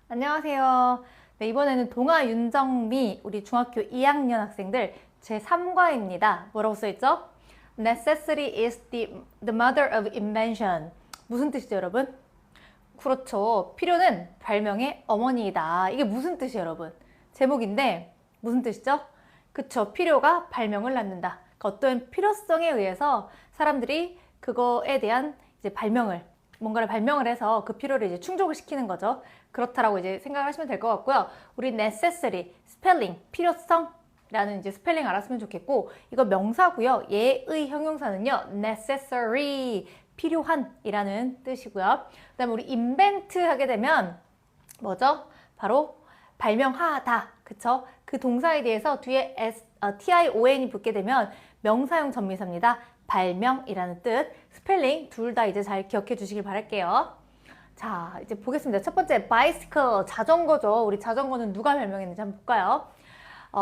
안녕하세요. 네, 이번에는 동아 윤정미 우리 중학교 2학년 학생들 제3과입니다. 뭐라고 써있죠? Necessity is the mother of invention. 무슨 뜻이죠, 여러분? 그렇죠. 필요는 발명의 어머니이다. 이게 무슨 뜻이에요, 여러분? 제목인데 무슨 뜻이죠? 그쵸. 필요가 발명을 낳는다. 그러니까 어떤 필요성에 의해서 사람들이 그거에 대한 이제 뭔가를 발명을 해서 그 필요를 이제 충족을 시키는 거죠. 그렇다라고 이제 생각을 하시면 될 것 같고요. 우리 necessary, 스펠링, 필요성 라는 이제 스펠링 알았으면 좋겠고, 이거 명사고요. 얘의 형용사는요, necessary, 필요한 이라는 뜻이고요. 그 다음에 우리 invent 하게 되면 뭐죠? 바로 발명하다. 그쵸? 그 동사에 대해서 뒤에 tion이 붙게 되면 명사형 전미사입니다. 발명이라는 뜻. 스펠링 둘 다 이제 잘 기억해 주시길 바랄게요. 자, 이제 보겠습니다. 첫 번째, bicycle, 자전거죠. 우리 자전거는 누가 발명했는지 한번 볼까요?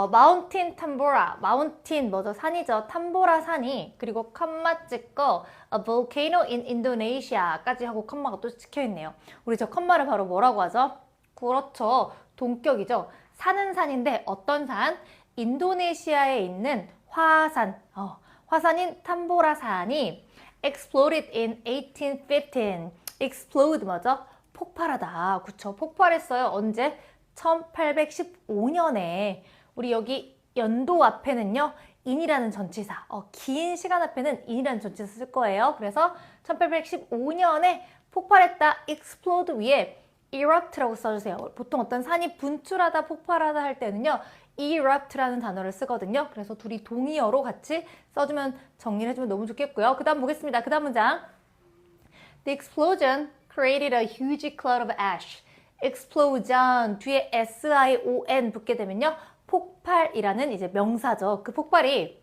마운틴 탐보라, 마운틴 뭐죠? 산이죠. 탐보라 산이, 그리고 컴마 찍고 a volcano in Indonesia까지 하고 컴마가 또 찍혀 있네요. 우리 저 컴마를 바로 뭐라고 하죠? 그렇죠. 동격이죠. 산은 산인데 어떤 산? 인도네시아에 있는 화산, 화산인 탐보라 산이 exploded in 1815. explode 뭐죠? 폭발하다. 그쵸? 폭발했어요. 언제? 1815년에. 우리 여기 연도 앞에는요, in이라는 전치사, 긴 시간 앞에는 in이라는 전치사 쓸 거예요. 그래서 1815년에 폭발했다, explode 위에 erupt라고 써주세요. 보통 어떤 산이 분출하다, 폭발하다 할 때는요, erupt라는 단어를 쓰거든요. 그래서 둘이 동의어로 같이 써주면, 정리를 해주면 너무 좋겠고요. 그 다음 보겠습니다. 그 다음 문장. The explosion created a huge cloud of ash. explosion 뒤에 sion 붙게 되면요, 폭발이라는 이제 명사죠. 그 폭발이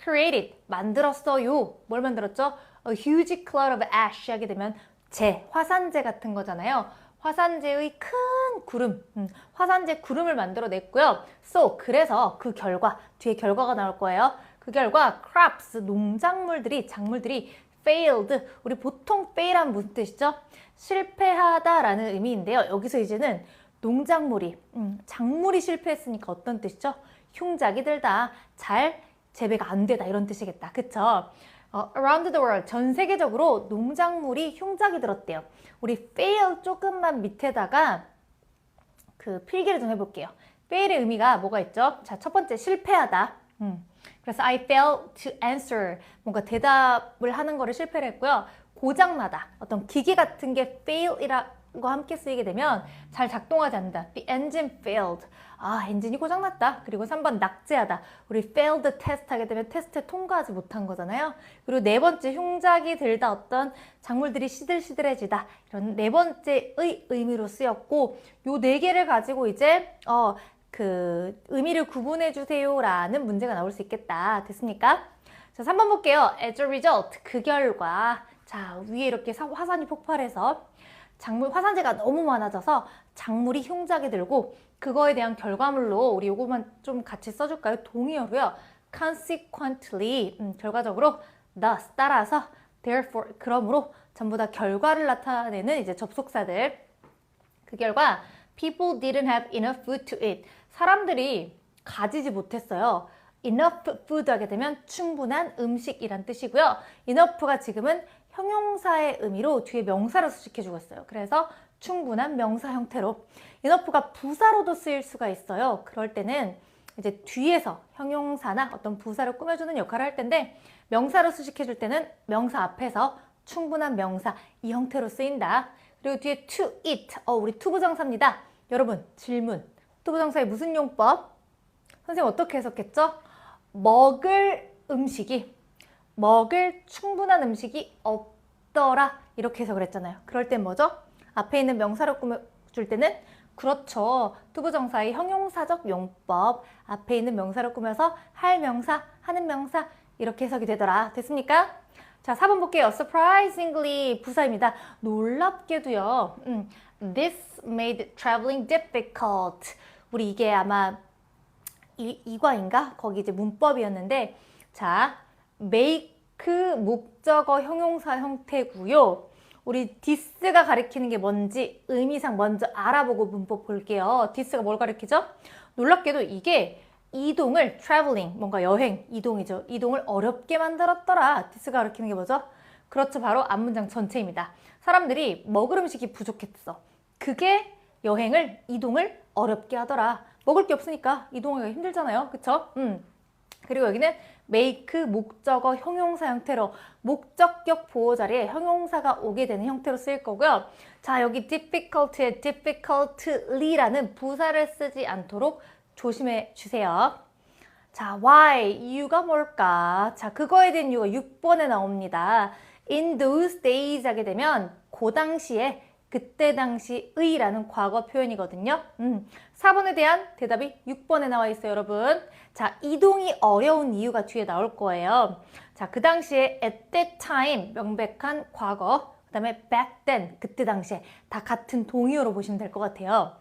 created 만들었어요. 뭘 만들었죠? A huge cloud of ash 하게 되면 화산재 같은 거잖아요. 화산재의 큰 구름, 화산재 구름을 만들어냈고요. So, 그래서 그 결과, 뒤에 결과가 나올 거예요. 그 결과 crops, 농작물들이, 작물들이 failed, 우리 보통 fail하면 무슨 뜻이죠? 실패하다라는 의미인데요. 여기서 이제는 농작물이, 작물이 실패했으니까 어떤 뜻이죠? 흉작이 들다, 잘 재배가 안 되다 이런 뜻이겠다. 그쵸? around the world, 전 세계적으로 농작물이 흉작이 들었대요. 우리 fail 조금만 밑에다가 그 필기를 좀 해볼게요. fail의 의미가 뭐가 있죠? 자, 첫 번째 실패하다. 그래서 I failed to answer, 뭔가 대답을 하는 거를 실패를 했고요. 고장나다, 어떤 기기 같은 게 fail이라고 함께 쓰이게 되면 잘 작동하지 않는다. The engine failed. 엔진이 고장났다. 그리고 3번 낙제하다. 우리 failed test 하게 되면 테스트에 통과하지 못한 거잖아요. 그리고 네 번째 흉작이 들다, 어떤 작물들이 시들시들해지다. 이런 네 번째의 의미로 쓰였고, 요 네 개를 가지고 이제 그 의미를 구분해 주세요 라는 문제가 나올 수 있겠다. 됐습니까? 자, 3번 볼게요. As a result, 그 결과. 자, 위에 이렇게 화산이 폭발해서 화산재가 너무 많아져서 작물이 흉작이 들고, 그거에 대한 결과물로 우리 요거만 좀 같이 써줄까요? 동의어로요. consequently, 결과적으로, thus, 따라서, therefore, 그러므로, 전부 다 결과를 나타내는 이제 접속사들. 그 결과 people didn't have enough food to eat. 사람들이 가지지 못했어요. enough food 하게 되면 충분한 음식이란 뜻이고요. enough가 지금은 형용사의 의미로 뒤에 명사로 수식해주고 있어요. 그래서 충분한 명사 형태로. enough가 부사로도 쓰일 수가 있어요. 그럴 때는 이제 뒤에서 형용사나 어떤 부사를 꾸며주는 역할을 할 텐데, 명사로 수식해줄 때는 명사 앞에서 충분한 명사, 이 형태로 쓰인다. 그리고 뒤에 to eat, 우리 투부정사입니다. 여러분, 질문. 투부정사의 무슨 용법? 선생님 어떻게 해석했죠? 먹을 충분한 음식이 없더라. 이렇게 해석을 했잖아요. 그럴 땐 뭐죠? 앞에 있는 명사로 꾸며줄 때는, 그렇죠, 투부정사의 형용사적 용법. 앞에 있는 명사로 꾸며서 할 명사, 하는 명사, 이렇게 해석이 되더라. 됐습니까? 자, 4번 볼게요. Surprisingly, 부사입니다. 놀랍게도요. This made traveling difficult. 우리 이게 아마 이과인가? 거기 이제 문법이었는데, 자, make 목적어 형용사 형태고요. 우리 this가 가리키는 게 뭔지 의미상 먼저 알아보고 문법 볼게요. this가 뭘 가리키죠? 놀랍게도 이게 이동을 traveling, 뭔가 여행, 이동이죠. 이동을 어렵게 만들었더라. this가 가리키는 게 뭐죠? 그렇죠. 바로 앞문장 전체입니다. 사람들이 먹을 음식이 부족했어. 그게 여행을, 이동을 어렵게 하더라. 먹을 게 없으니까 이동하기가 힘들잖아요. 그쵸? 그리고 여기는 make 목적어 형용사 형태로 목적격 보호 자리에 형용사가 오게 되는 형태로 쓰일 거고요. 자, 여기 difficult에 difficultly라는 부사를 쓰지 않도록 조심해 주세요. 자, why? 이유가 뭘까? 자, 그거에 대한 이유가 6번에 나옵니다. in those days 하게 되면 그 당시에, 그때 당시의 라는 과거 표현이거든요. 4번에 대한 대답이 6번에 나와 있어요, 여러분. 자, 이동이 어려운 이유가 뒤에 나올 거예요. 자, 그 당시에 at that time, 명백한 과거, 그 다음에 back then, 그때 당시에 다 같은 동의어로 보시면 될 것 같아요.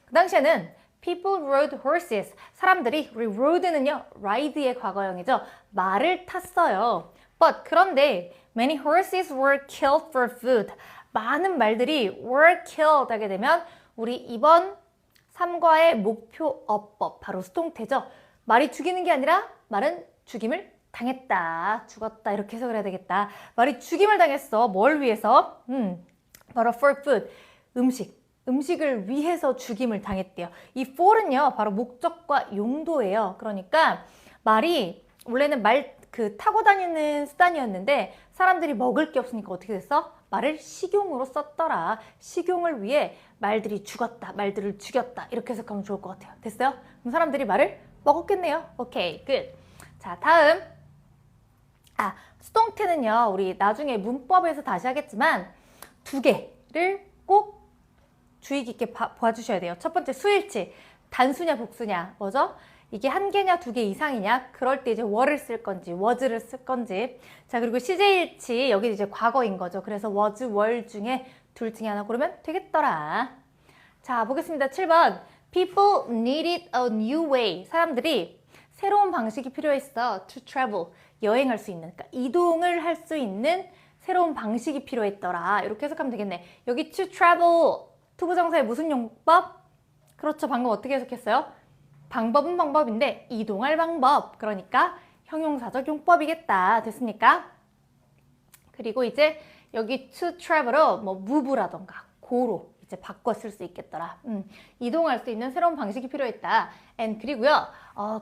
그 당시에는 people rode horses, 사람들이, 우리 rode는요, ride의 과거형이죠. 말을 탔어요. But 그런데 many horses were killed for food. 많은 말들이 were killed 하게 되면 우리 이번 3과의 목표 어법, 바로 수동태죠. 말이 죽이는 게 아니라 말은 죽임을 당했다, 죽었다 이렇게 해석을 해야 되겠다. 말이 죽임을 당했어. 뭘 위해서? 바로 for food, 음식을 위해서 죽임을 당했대요. 이 for는요, 바로 목적과 용도예요. 그러니까 말이 원래는 타고 다니는 수단이었는데 사람들이 먹을 게 없으니까 어떻게 됐어? 말을 식용으로 썼더라. 식용을 위해 말들이 죽었다, 말들을 죽였다 이렇게 해석하면 좋을 것 같아요. 됐어요? 그럼 사람들이 말을 먹었겠네요. 오케이, 끝. 자, 다음. 수동태는요, 우리 나중에 문법에서 다시 하겠지만 2개를 꼭 주의 깊게 봐주셔야 돼요. 첫 번째, 수일치. 단수냐 복수냐. 뭐죠? 이게 1개냐 2개 이상이냐? 그럴 때 이제 were를 쓸 건지 was를 쓸 건지. 자, 그리고 시제일치. 여기 이제 과거인 거죠. 그래서 was, were 중에 둘 중에 하나 고르면 되겠더라. 자, 보겠습니다. 7번. People needed a new way. 사람들이 새로운 방식이 필요했어. To travel. 여행할 수 있는, 그러니까 이동을 할 수 있는 새로운 방식이 필요했더라. 이렇게 해석하면 되겠네. 여기 to travel. 투부정사의 무슨 용법? 그렇죠. 방금 어떻게 해석했어요? 방법은 방법인데 이동할 방법. 그러니까 형용사적 용법이겠다. 됐습니까? 그리고 이제 여기 to travel로 뭐 move라던가 go로 이제 바꿔 쓸 수 있겠더라. 이동할 수 있는 새로운 방식이 필요했다. and 그리고요.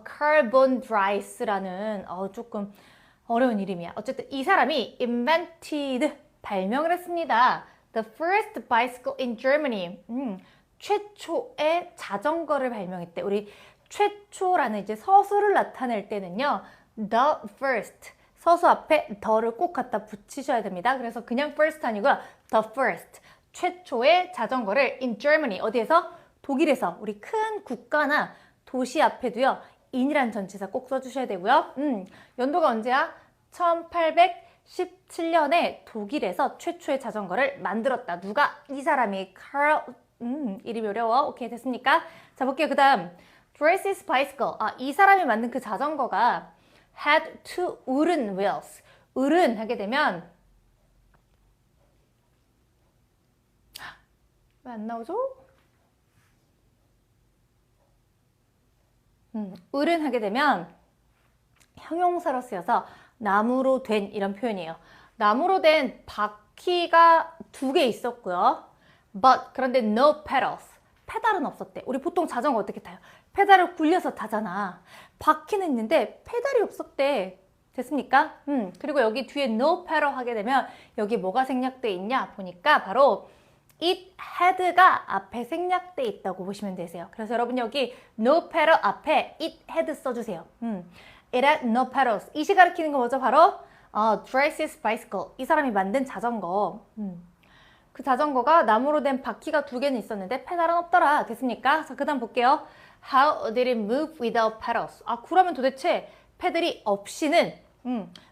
carbon dry스라는 조금 어려운 이름이야. 어쨌든 이 사람이 invented 발명을 했습니다. The first bicycle in Germany. 최초의 자전거를 발명했대. 우리 최초라는 이제 서술을 나타낼 때는요. The first. 서수 앞에 the를 꼭 갖다 붙이셔야 됩니다. 그래서 그냥 first 아니고요. The first. 최초의 자전거를 in Germany. 어디에서? 독일에서. 우리 큰 국가나 도시 앞에도요. in이란 전치사 꼭 써주셔야 되고요. 연도가 언제야? 1817년에 독일에서 최초의 자전거를 만들었다. 누가? 이 사람이 이름이 어려워. 오케이, 됐습니까? 자, 볼게요. 그 다음 Tracy's bicycle. 이 사람이 만든 그 자전거가 had two wooden wheels. 을은 하게 되면 왜 안 나오죠? 을은 하게 되면 형용사로 쓰여서 나무로 된 이런 표현이에요. 나무로 된 바퀴가 2개 있었고요. But 그런데 no pedals. 페달은 없었대. 우리 보통 자전거 어떻게 타요? 페달을 굴려서 타잖아. 바퀴는 있는데 페달이 없었대. 됐습니까? 그리고 여기 뒤에 no pedal 하게 되면 여기 뭐가 생략돼 있냐 보니까 바로 it had가 앞에 생략돼 있다고 보시면 되세요. 그래서 여러분 여기 no pedal 앞에 it had 써주세요. It had no pedals. 이시 가리키는 거 뭐죠? 바로 Tracy's bicycle. 이 사람이 만든 자전거. 그 자전거가 나무로 된 바퀴가 2개는 있었는데 페달은 없더라. 됐습니까? 자, 그 다음 볼게요. How did it move without pedals? 그러면 도대체 페달이 없이는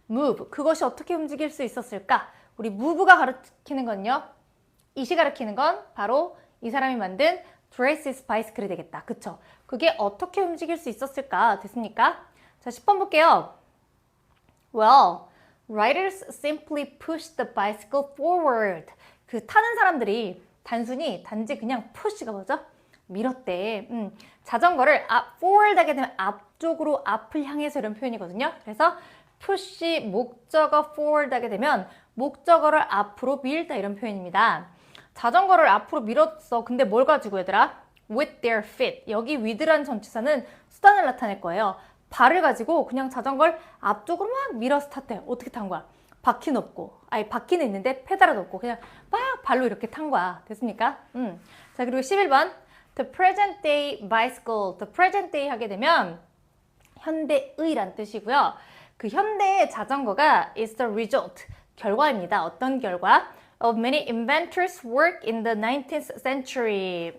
move. 그것이 어떻게 움직일 수 있었을까? 우리 move가 가리키는 건요. 이시 가리키는 건 바로 이 사람이 만든 Tracy's bicycle이 되겠다. 그쵸? 그게 어떻게 움직일 수 있었을까? 됐습니까? 자, 10번 볼게요. Well, riders simply pushed the bicycle forward. 그 타는 사람들이 단지 그냥 푸시가 뭐죠? 밀었대. 자전거를 forward 하게 되면 앞쪽으로 앞을 향해서 이런 표현이거든요. 그래서 push 목적어 forward 하게 되면 목적어를 앞으로 밀다 이런 표현입니다. 자전거를 앞으로 밀었어. 근데 뭘 가지고 얘들아? with their feet. 여기 with라는 전치사는 수단을 나타낼 거예요. 발을 가지고 그냥 자전거를 앞쪽으로 막 밀어서 탔대요. 어떻게 탄 거야? 바퀴는 없고, 아니 바퀴는 있는데 페달은 없고 그냥 막 발로 이렇게 탄 거야. 됐습니까? 자, 그리고 11번 The present day bicycle. The present day 하게 되면 현대의란 뜻이고요. 그 현대의 자전거가 is the result. 결과입니다. 어떤 결과? Of many inventors' work in the 19th century.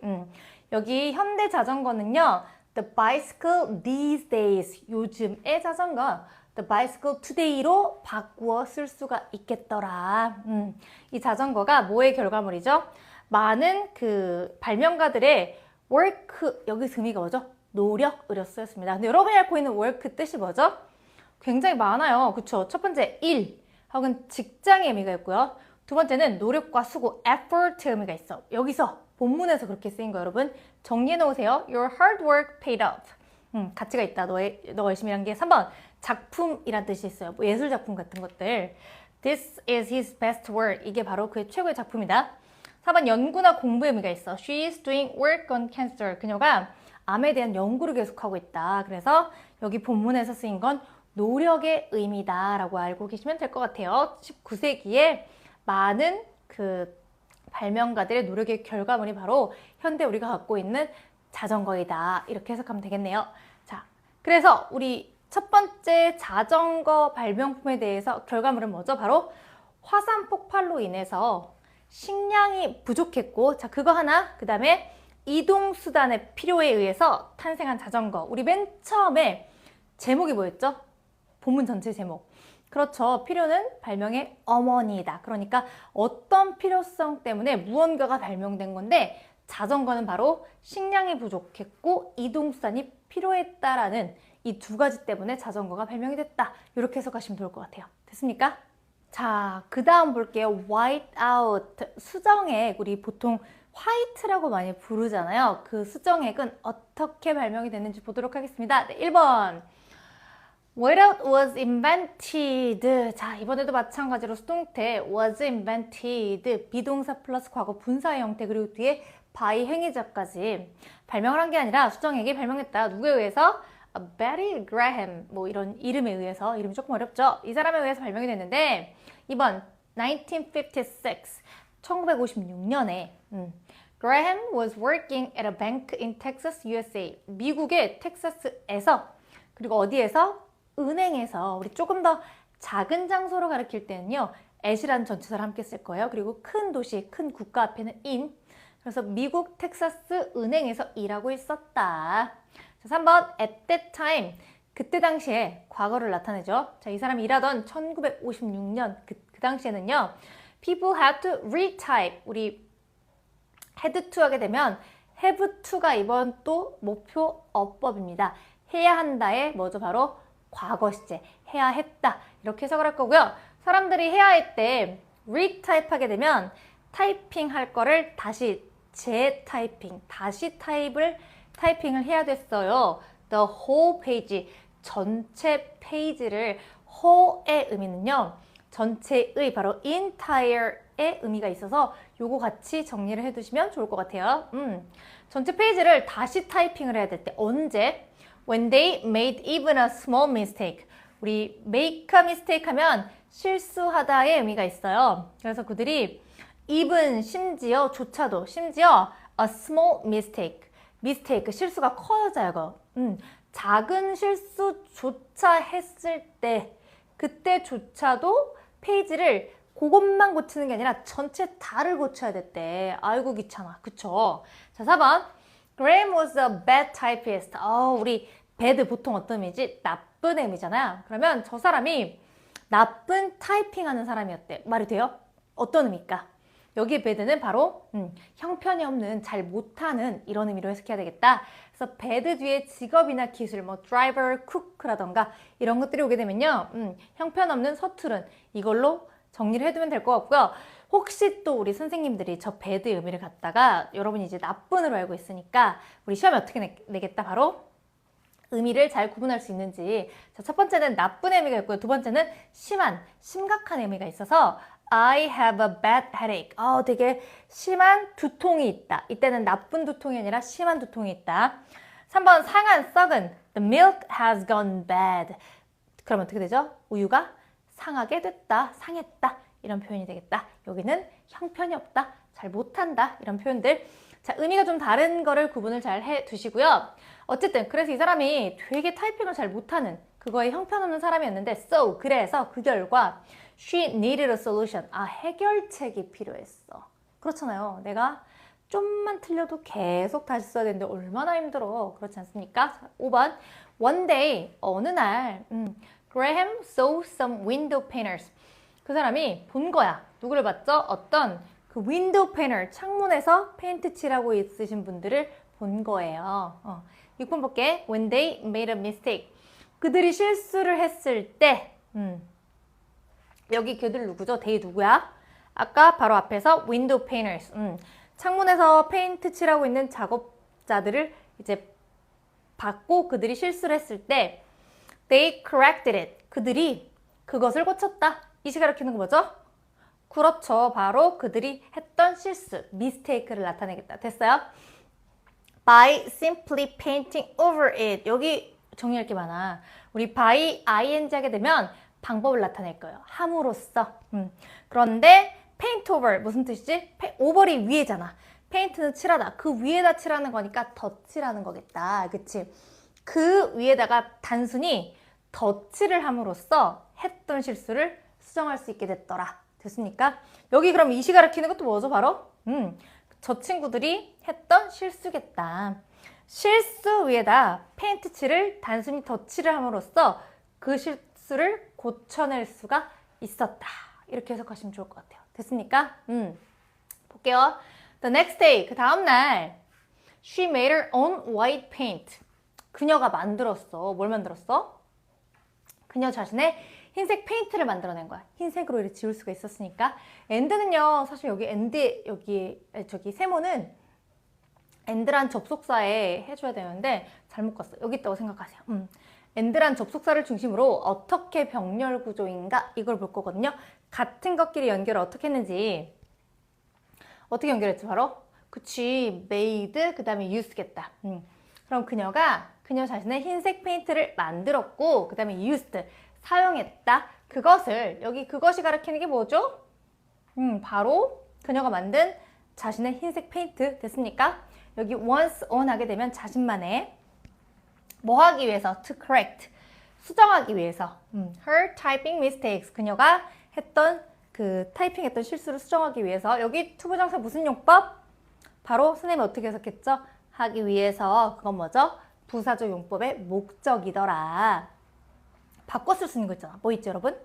여기 현대 자전거는요. The bicycle these days. 요즘의 자전거. The bicycle today로 바꾸어 쓸 수가 있겠더라. 이 자전거가 뭐의 결과물이죠? 많은 그 발명가들의 work, 여기 의미가 뭐죠? 노력으로 쓰였습니다. 근데 여러분이 알고 있는 work 뜻이 뭐죠? 굉장히 많아요. 그쵸? 첫 번째, 일 혹은 직장의 의미가 있고요. 두 번째는 노력과 수고, effort 의미가 있어. 여기서 본문에서 그렇게 쓰인 거 여러분 정리해 놓으세요. Your hard work paid off. 가치가 있다. 너가 열심히 한 게. 3번, 작품이란 뜻이 있어요. 뭐 예술 작품 같은 것들. This is his best work. 이게 바로 그의 최고의 작품이다. 4번, 연구나 공부의 의미가 있어. She is doing work on cancer. 그녀가 암에 대한 연구를 계속하고 있다. 그래서 여기 본문에서 쓰인 건 노력의 의미다 라고 알고 계시면 될 것 같아요. 19세기에 많은 그 발명가들의 노력의 결과물이 바로 현대 우리가 갖고 있는 자전거이다. 이렇게 해석하면 되겠네요. 자, 그래서 우리 첫 번째 자전거 발명품에 대해서 결과물은 뭐죠? 바로 화산 폭발로 인해서 식량이 부족했고, 자, 그거 하나, 그 다음에 이동수단의 필요에 의해서 탄생한 자전거. 우리 맨 처음에 제목이 뭐였죠? 본문 전체 제목. 그렇죠. 필요는 발명의 어머니다. 그러니까 어떤 필요성 때문에 무언가가 발명된 건데 자전거는 바로 식량이 부족했고 이동수단이 필요했다라는 이 두 가지 때문에 자전거가 발명이 됐다. 이렇게 해석하시면 좋을 것 같아요. 됐습니까? 자, 그 다음 볼게요. white out. 수정액. 우리 보통 화이트라고 많이 부르잖아요. 그 수정액은 어떻게 발명이 됐는지 보도록 하겠습니다. 네, 1번. Whiteout was invented. 자, 이번에도 마찬가지로 수동태 was invented. 비동사 플러스 과거 분사의 형태 그리고 뒤에 by 행위자까지 발명을 한 게 아니라 수정액이 발명했다. 누구에 의해서? Betty Graham. 뭐 이런 이름에 의해서. 이름이 조금 어렵죠? 이 사람에 의해서 발명이 됐는데 2번 1956. 1956년에 Graham was working at a bank in Texas, USA. 미국의 텍사스에서 그리고 어디에서? 은행에서. 우리 조금 더 작은 장소로 가리킬 때는요. at이라는 전치사를 함께 쓸 거예요. 그리고 큰 도시, 큰 국가 앞에는 in. 그래서 미국 텍사스 은행에서 일하고 있었다. 자, 3번 at that time. 그때 당시에 과거를 나타내죠. 자, 이 사람이 일하던 1956년 그 당시에는요. People had to retype. 우리 had to 하게 되면 have to가 이번 또 목표 어법입니다. 해야 한다의 뭐죠? 바로 과거 시제. 해야 했다. 이렇게 해석을 할 거고요. 사람들이 해야 할 때 retype 하게 되면 타이핑 할 거를 다시 재타이핑, 다시 타이핑을 해야 됐어요. The whole page. 전체 페이지를 whole의 의미는요. 전체의 바로 entire의 의미가 있어서 요거 같이 정리를 해두시면 좋을 것 같아요. 전체 페이지를 다시 타이핑을 해야 될 때 언제? When they made even a small mistake. 우리 make a mistake 하면 실수하다의 의미가 있어요. 그래서 그들이 even 심지어 a small mistake 실수가 커져요. 작은 실수조차 했을 때 그때조차도 페이지를 그것만 고치는 게 아니라 전체 다를 고쳐야 됐대. 아이고 귀찮아. 그쵸? 자, 4번. Graham was a bad typist. 우리 bad 보통 어떤 의미지? 나쁜 의미잖아요. 그러면 저 사람이 나쁜 타이핑하는 사람이었대. 말이 돼요? 어떤 의미일까? 여기에 bad는 바로 형편이 없는, 잘 못하는 이런 의미로 해석해야 되겠다. 그래서 bad 뒤에 직업이나 기술, 뭐 driver, cook라던가 이런 것들이 오게 되면요. 형편없는, 서투른 이걸로 정리를 해두면 될 것 같고요. 혹시 또 우리 선생님들이 저 bad의 의미를 갖다가 여러분이 이제 나쁜으로 알고 있으니까 우리 시험에 어떻게 내겠다? 바로 의미를 잘 구분할 수 있는지. 자, 첫 번째는 나쁜 의미가 있고요. 두 번째는 심한, 심각한 의미가 있어서 I have a bad headache. 되게 심한 두통이 있다. 이때는 나쁜 두통이 아니라 심한 두통이 있다. 3번 상한, 썩은. The milk has gone bad. 그러면 어떻게 되죠? 우유가 상하게 됐다, 상했다. 이런 표현이 되겠다. 여기는 형편이 없다, 잘 못한다. 이런 표현들. 자, 의미가 좀 다른 거를 구분을 잘 해 두시고요. 어쨌든 그래서 이 사람이 되게 타이핑을 잘 못하는 그거에 형편없는 사람이었는데 so 그래서 그 결과 she needed a solution. 해결책이 필요했어. 그렇잖아요. 내가 좀만 틀려도 계속 다시 써야 되는데 얼마나 힘들어. 그렇지 않습니까? 5번 one day 어느 날 Graham saw some window painters. 그 사람이 본 거야. 누구를 봤죠? 어떤 그 윈도우 패널, 창문에서 페인트 칠하고 있으신 분들을 본 거예요. 6번 볼게. When they made a mistake. 그들이 실수를 했을 때, 여기 그들 누구죠? they 누구야? 아까 바로 앞에서 window painters. 창문에서 페인트 칠하고 있는 작업자들을 이제 봤고 그들이 실수를 했을 때, they corrected it. 그들이 그것을 고쳤다. 이 시가 가리키는 거 뭐죠? 그렇죠. 바로 그들이 했던 실수, mistake를 나타내겠다. 됐어요? By simply painting over it. 여기 정리할 게 많아. 우리 by ing 하게 되면 방법을 나타낼 거예요. 함으로써. 그런데 paint over 무슨 뜻이지? over이 위에잖아. paint는 칠하다. 그 위에다 칠하는 거니까 덧칠하는 거겠다. 그치? 그 위에다가 단순히 덧칠을 함으로써 했던 실수를 수정할 수 있게 됐더라. 됐습니까? 여기 그럼 이 시 가리키는 것도 뭐죠? 바로 저 친구들이 했던 실수겠다. 실수 위에다 페인트 칠을 단순히 덧칠을 함으로써 그 실수를 고쳐낼 수가 있었다. 이렇게 해석하시면 좋을 것 같아요. 됐습니까? 볼게요. The next day, 그 다음날 She made her own white paint. 그녀가 만들었어. 뭘 만들었어? 그녀 자신의 흰색 페인트를 만들어낸 거야. 흰색으로 이렇게 지울 수가 있었으니까. and는요, 사실 여기 and, 저기 세모는 and란 접속사에 해줘야 되는데 잘못 갔어. 여기 있다고 생각하세요. and란 접속사를 중심으로 어떻게 병렬 구조인가 이걸 볼 거거든요. 같은 것끼리 연결을 어떻게 했는지. 어떻게 연결했지 바로? 그치, made, 그 다음에 use겠다. 그럼 그녀 자신의 흰색 페인트를 만들었고 그 다음에 used, 사용했다. 그것을 여기 그것이 가리키는 게 뭐죠? 바로 그녀가 만든 자신의 흰색 페인트. 됐습니까? 여기 once on 하게 되면 자신만의 뭐 하기 위해서? to correct, 수정하기 위해서. her typing mistakes, 그녀가 했던 그 타이핑했던 실수를 수정하기 위해서. 여기 투부정사 무슨 용법? 바로 선생님이 어떻게 해석했죠? 하기 위해서. 그건 뭐죠? 부사적 용법의 목적이더라. 바꿔 쓸 수 있는 거 있잖아. 뭐 있죠, 여러분?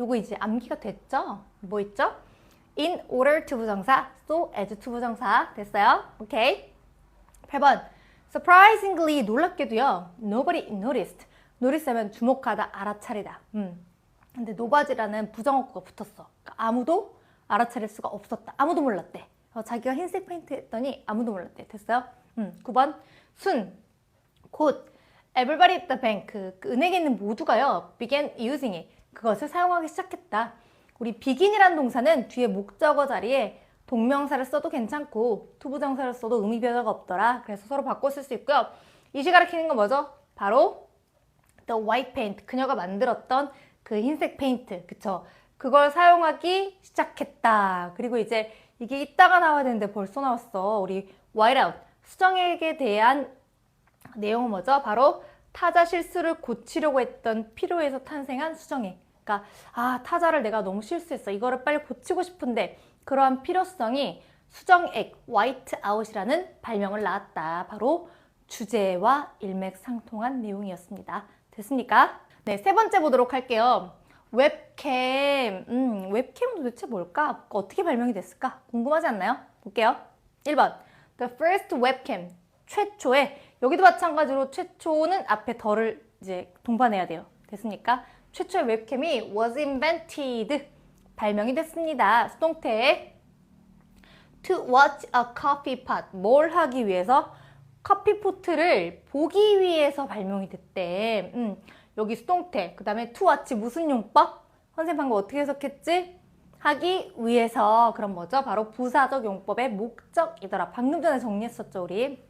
요거 이제 암기가 됐죠? 뭐 있죠? in order to 부정사, so as to 부정사. 됐어요? 오케이. 8번. surprisingly, 놀랍게도요. nobody noticed. notice 하면 주목하다, 알아차리다. 근데 nobody라는 부정어구가 붙었어. 그러니까 아무도 알아차릴 수가 없었다. 아무도 몰랐대. 자기가 흰색 페인트 했더니 아무도 몰랐대. 됐어요? 9번. 곧 Everybody at the bank, 그 은행에 있는 모두가요, began using it. 그것을 사용하기 시작했다. 우리 begin이라는 동사는 뒤에 목적어 자리에 동명사를 써도 괜찮고 투부정사를 써도 의미 변화가 없더라. 그래서 서로 바꿔 쓸 수 있고요. 이 시 가리키는 건 뭐죠? 바로 the white paint, 그녀가 만들었던 그 흰색 페인트, 그쵸? 그걸 사용하기 시작했다. 그리고 이제 이게 이따가 나와야 되는데 벌써 나왔어. 우리 whiteout, 수정액에 대한 내용은 뭐죠? 바로 타자 실수를 고치려고 했던 필요에서 탄생한 수정액. 그러니까 타자를 내가 너무 실수했어. 이거를 빨리 고치고 싶은데 그러한 필요성이 수정액, whiteout이라는 발명을 낳았다. 바로 주제와 일맥상통한 내용이었습니다. 됐습니까? 네, 세 번째 보도록 할게요. 웹캠. 웹캠은 도대체 뭘까? 어떻게 발명이 됐을까? 궁금하지 않나요? 볼게요. 1번. The first webcam. 최초의, 여기도 마찬가지로 최초는 앞에 더를 이제 동반해야 돼요. 됐습니까? 최초의 웹캠이 was invented. 발명이 됐습니다. 수동태 to watch a coffee pot. 뭘 하기 위해서? 커피포트를 보기 위해서 발명이 됐대. 여기 수동태. 그 다음에 to watch 무슨 용법? 선생님 방금 어떻게 해석했지? 하기 위해서. 그럼 뭐죠? 바로 부사적 용법의 목적이더라. 방금 전에 정리했었죠, 우리.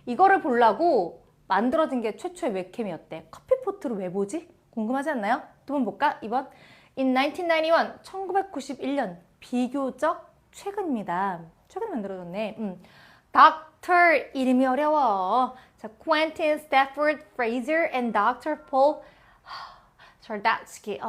이거를 보려고 만들어진 게 최초의 웹캠이었대. 커피포트를 왜 보지? 궁금하지 않나요? 두 번 볼까? 2번. In 1991, 1991년. 비교적 최근입니다. 최근에 만들어졌네. Doctor 이름이 어려워. 자, Quentin Stafford Fraser and Dr. Paul Zardatsky.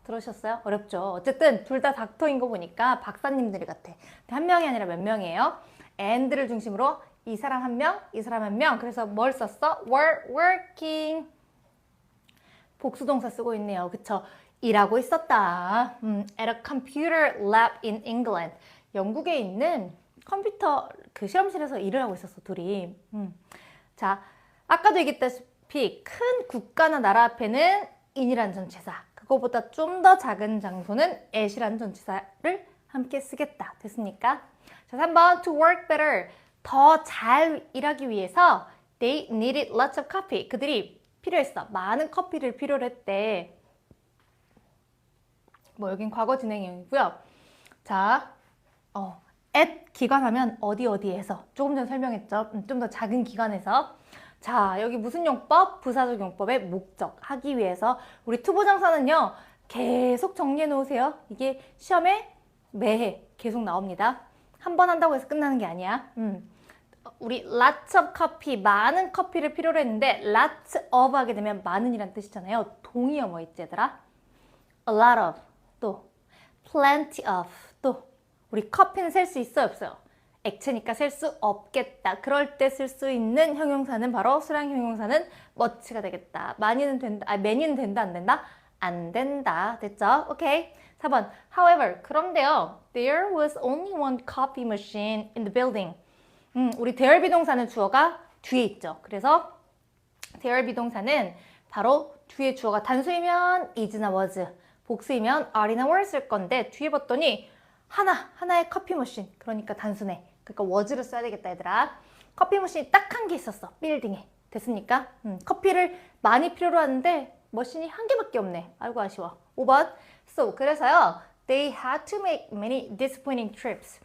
들으셨어요? 어렵죠? 어쨌든 둘 다 닥터인 거 보니까 박사님들이 같아. 한 명이 아니라 몇 명이에요? and를 중심으로 이 사람 한 명, 이 사람 한 명. 그래서 뭘 썼어? were working. 복수동사 쓰고 있네요. 그쵸? 일하고 있었다. At a computer lab in England. 영국에 있는 컴퓨터 그 실험실에서 일을 하고 있었어, 둘이. 자, 아까도 얘기했다시피 큰 국가나 나라 앞에는 in이라는 전치사. 그거보다 좀 더 작은 장소는 at이라는 전치사를 함께 쓰겠다. 됐습니까? 자, 3번 to work better. 더 잘 일하기 위해서 they needed lots of coffee. 그들이 필요했어. 많은 커피를 필요로 했대. 뭐 여긴 과거 진행형이고요. 자, at 기관하면 어디에서 조금 전에 설명했죠. 좀 더 작은 기관에서. 자, 여기 무슨 용법? 부사적 용법의 목적 하기 위해서. 우리 투부정사는요 계속 정리해 놓으세요. 이게 시험에 매해 계속 나옵니다. 한 번 한다고 해서 끝나는 게 아니야. 우리 lots of coffee, 많은 커피를 필요로 했는데 lots of 하게 되면 많은이란 뜻이잖아요. 동의어 뭐 있지 얘들아? a lot of, 또 plenty of, 또 우리 커피는 셀 수 있어요 없어요? 액체니까 셀 수 없겠다. 그럴 때 쓸 수 있는 형용사는 바로 수량 형용사는 much가 되겠다. 많이는 된다, many는 된다 안 된다? 안 된다. 됐죠? 오케이. 4번. However, 그런데요. There was only one coffee machine in the building. 우리 there 비동사는 주어가 뒤에 있죠. 그래서 there 비동사는 바로 뒤에 주어가 단수이면 is나 was, 복수이면 are나 were 쓸 건데 뒤에 봤더니 하나의 커피 머신. 그러니까 단수네. 그러니까 was를 써야 되겠다 얘들아. 커피 머신이 딱 한 개 있었어. 빌딩에. 됐습니까? 커피를 많이 필요로 하는데 머신이 한 개밖에 없네. 아이고 아쉬워. 5번. So, 그래서요. They had to make many disappointing trips.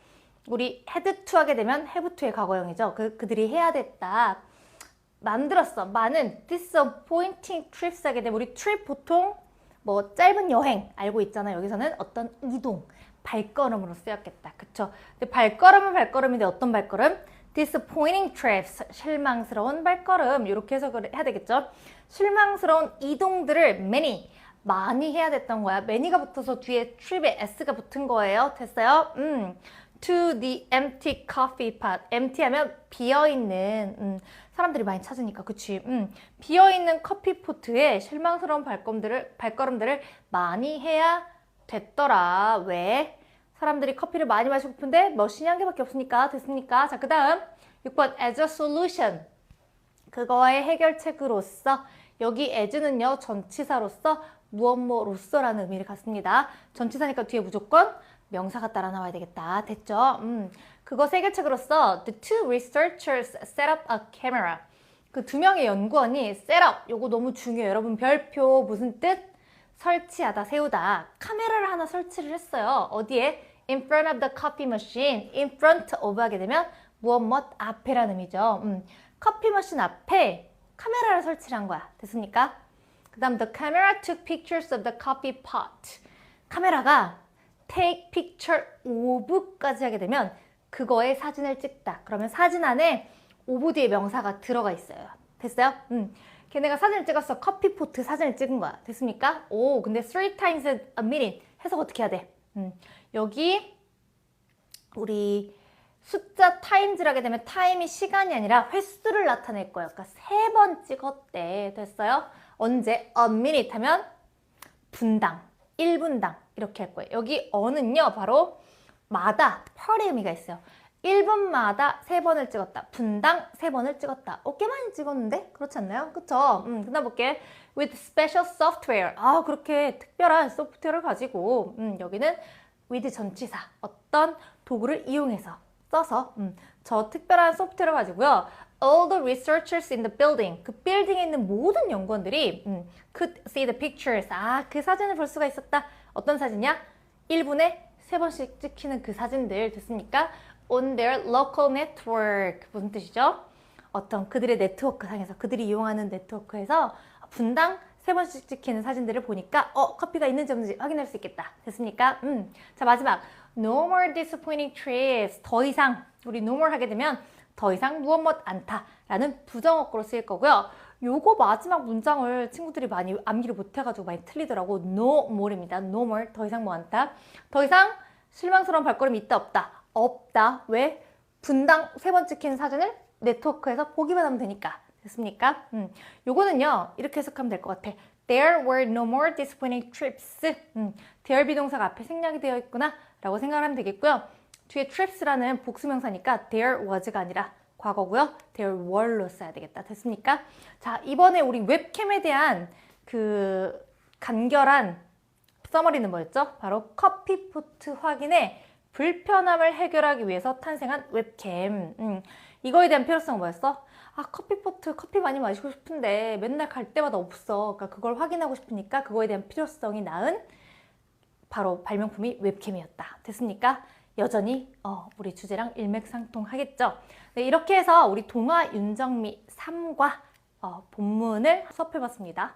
우리 had to 하게 되면 have to의 과거형이죠. 그들이 해야 됐다. 만들었어. 많은 disappointing trips 하게 되면 우리 trip 보통 뭐 짧은 여행 알고 있잖아요. 여기서는 어떤 이동, 발걸음으로 쓰였겠다. 그쵸? 근데 발걸음은 발걸음인데 어떤 발걸음? disappointing trips, 실망스러운 발걸음. 이렇게 해석을 해야 되겠죠? 실망스러운 이동들을 많이 해야 됐던 거야. many가 붙어서 뒤에 trip에 s가 붙은 거예요. 됐어요? To the empty coffee pot. empty 하면 비어있는, 사람들이 많이 찾으니까, 그치? 비어있는 커피포트에 실망스러운 발걸음들을 많이 해야 됐더라. 왜? 사람들이 커피를 많이 마시고 싶은데 머신이 한 개밖에 없으니까. 됐습니까? 자, 그 다음 6번 as a solution. 그거의 해결책으로서. 여기 as는요 전치사로서 무엇뭐로서라는 의미를 갖습니다. 전치사니까 뒤에 무조건 명사가 따라 나와야 되겠다. 됐죠? 그거 해결책으로서 the two researchers set up a camera. 그 두 명의 연구원이 set up. 요거 너무 중요해요. 여러분 별표 무슨 뜻? 설치하다, 세우다. 카메라를 하나 설치를 했어요. 어디에? In front of the coffee machine. In front of 하게 되면 무엇 앞에라는 의미죠. 커피 머신 앞에 카메라를 설치를 한 거야. 됐습니까? 그 다음 the camera took pictures of the coffee pot. 카메라가 take picture of까지 하게 되면 그거의 사진을 찍다. 그러면 사진 안에 of 뒤에 명사가 들어가 있어요. 됐어요? 걔네가 사진을 찍었어. 커피포트 사진을 찍은 거야. 됐습니까? 오, 근데 3 times a minute 해석 어떻게 해야 돼? 여기 우리 숫자 times를 하게 되면 time이 시간이 아니라 횟수를 나타낼 거예요. 그러니까 3번 찍었대. 됐어요? 언제? a minute 하면 분당, 1분당 이렇게 할 거예요. 여기 어는요 바로 마다, 펄의 의미가 있어요. 1분마다 3번을 찍었다. 분당 3번을 찍었다. 꽤 많이 찍었는데? 그렇지 않나요? 그쵸? 그다음 볼게. With special software. 그렇게 특별한 소프트웨어를 가지고 여기는 with 전치사. 어떤 도구를 이용해서 써서 저 특별한 소프트웨어를 가지고요. All the researchers in the building. 그 빌딩에 있는 모든 연구원들이 could see the pictures. 그 사진을 볼 수가 있었다. 어떤 사진이야? 1분에 3번씩 찍히는 그 사진들 됐습니까? On their local network. 무슨 뜻이죠? 어떤 그들의 네트워크 상에서 그들이 이용하는 네트워크에서 분당 3번씩 찍히는 사진들을 보니까 커피가 있는지 없는지 확인할 수 있겠다. 됐습니까? 자, 마지막 No more disappointing trips. 더 이상 우리 no more 하게 되면 더 이상 무엇 않다 라는 부정어구로 쓰일 거고요. 요거 마지막 문장을 친구들이 많이 암기를 못해가지고 많이 틀리더라고. No more입니다. No more. 더 이상 뭐 않다. 더 이상 실망스러운 발걸음이 있다 없다. 없다. 왜? 분당 3번 찍힌 사진을 네트워크에서 보기만 하면 되니까. 됐습니까? 요거는요. 이렇게 해석하면 될 것 같아. There were no more disappointing trips. there 비동사가 앞에 생략이 되어 있구나 라고 생각하면 되겠고요. 뒤에 trips라는 복수명사니까 there was가 아니라 과거고요. there were로 써야 되겠다. 됐습니까? 자, 이번에 우리 웹캠에 대한 그 간결한 서머리는 뭐였죠? 바로 커피포트 확인의 불편함을 해결하기 위해서 탄생한 웹캠. 이거에 대한 필요성은 뭐였어? 커피포트 커피 많이 마시고 싶은데 맨날 갈 때마다 없어. 그러니까 그걸 확인하고 싶으니까 그거에 대한 필요성이 낳은 바로 발명품이 웹캠이었다. 됐습니까? 여전히 우리 주제랑 일맥상통하겠죠. 네, 이렇게 해서 우리 동화 윤정미 3과 본문을 수업해봤습니다.